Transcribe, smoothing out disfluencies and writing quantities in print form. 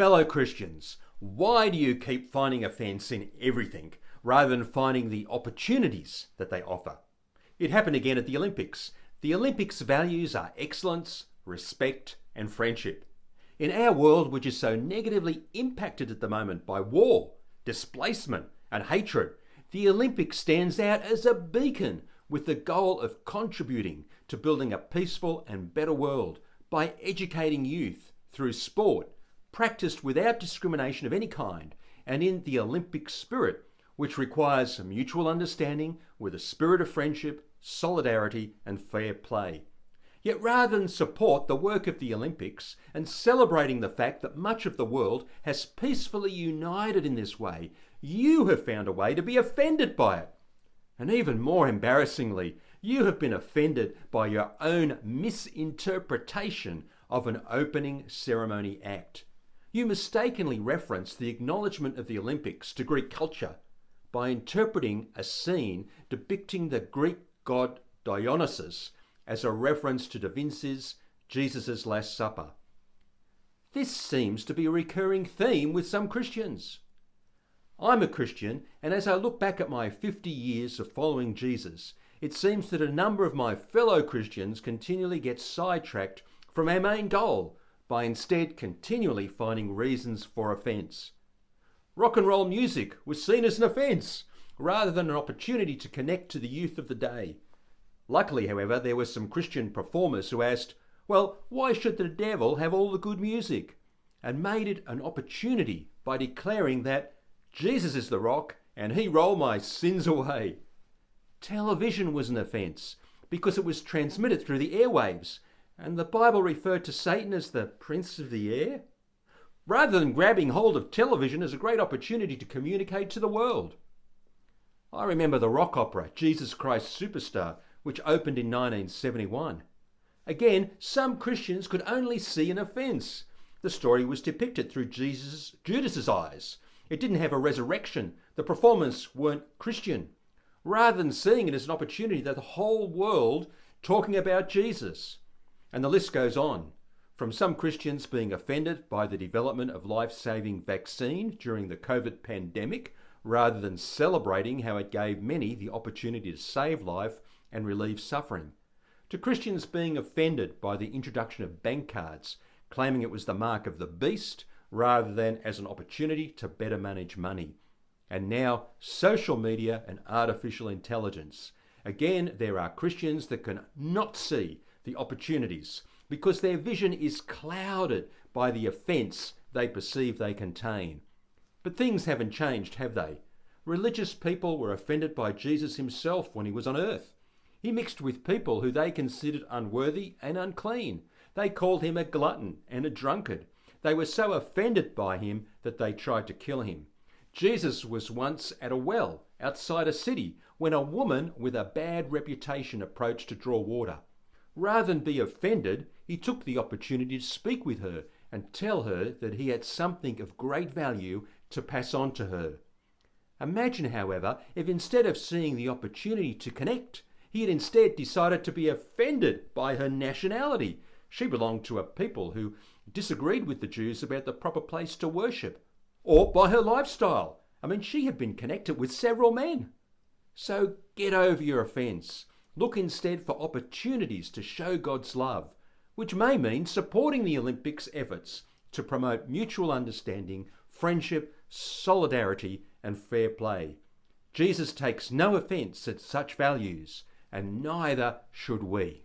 Fellow Christians, why do you keep finding offence in everything rather than finding the opportunities that they offer? It happened again at the Olympics. The Olympics' values are excellence, respect, and friendship. In our world, which is so negatively impacted at the moment by war, displacement, and hatred, the Olympics stands out as a beacon with the goal of contributing to building a peaceful and better world by educating youth through sport, practiced without discrimination of any kind, and in the Olympic spirit, which requires mutual understanding with a spirit of friendship, solidarity, and fair play. Yet rather than support the work of the Olympics and celebrating the fact that much of the world has peacefully united in this way, you have found a way to be offended by it. And even more embarrassingly, you have been offended by your own misinterpretation of an opening ceremony act. You mistakenly reference the acknowledgement of the Olympics to Greek culture by interpreting a scene depicting the Greek god Dionysus as a reference to Da Vinci's Jesus' Last Supper. This seems to be a recurring theme with some Christians. I'm a Christian, and as I look back at my 50 years of following Jesus, it seems that a number of my fellow Christians continually get sidetracked from our main goal by instead continually finding reasons for offence. Rock and roll music was seen as an offence, rather than an opportunity to connect to the youth of the day. Luckily, however, there were some Christian performers who asked, well, why should the devil have all the good music? And made it an opportunity by declaring that Jesus is the rock and he rolled my sins away. Television was an offence because it was transmitted through the airwaves, and the Bible referred to Satan as the prince of the air, rather than grabbing hold of television as a great opportunity to communicate to the world. I remember the rock opera Jesus Christ Superstar, which opened in 1971. Again, some Christians could only see an offence. The story was depicted through Judas's eyes. It didn't have a resurrection. The performers weren't Christian. Rather than seeing it as an opportunity that the whole world talking about Jesus. And the list goes on, from some Christians being offended by the development of life-saving vaccine during the COVID pandemic, rather than celebrating how it gave many the opportunity to save life and relieve suffering, to Christians being offended by the introduction of bank cards, claiming it was the mark of the beast, rather than as an opportunity to better manage money. And now, social media and artificial intelligence. Again, there are Christians that can not see the opportunities because their vision is clouded by the offence they perceive they contain. But things haven't changed, have they? Religious people were offended by Jesus himself when he was on earth. He mixed with people who they considered unworthy and unclean. They called him a glutton and a drunkard. They were so offended by him that they tried to kill him. Jesus was once at a well outside a city when a woman with a bad reputation approached to draw water. Rather than be offended, he took the opportunity to speak with her and tell her that he had something of great value to pass on to her. Imagine, however, if instead of seeing the opportunity to connect, he had instead decided to be offended by her nationality. She belonged to a people who disagreed with the Jews about the proper place to worship, or by her lifestyle. She had been connected with several men. So get over your offence. Look instead for opportunities to show God's love, which may mean supporting the Olympics' efforts to promote mutual understanding, friendship, solidarity, and fair play. Jesus takes no offence at such values, and neither should we.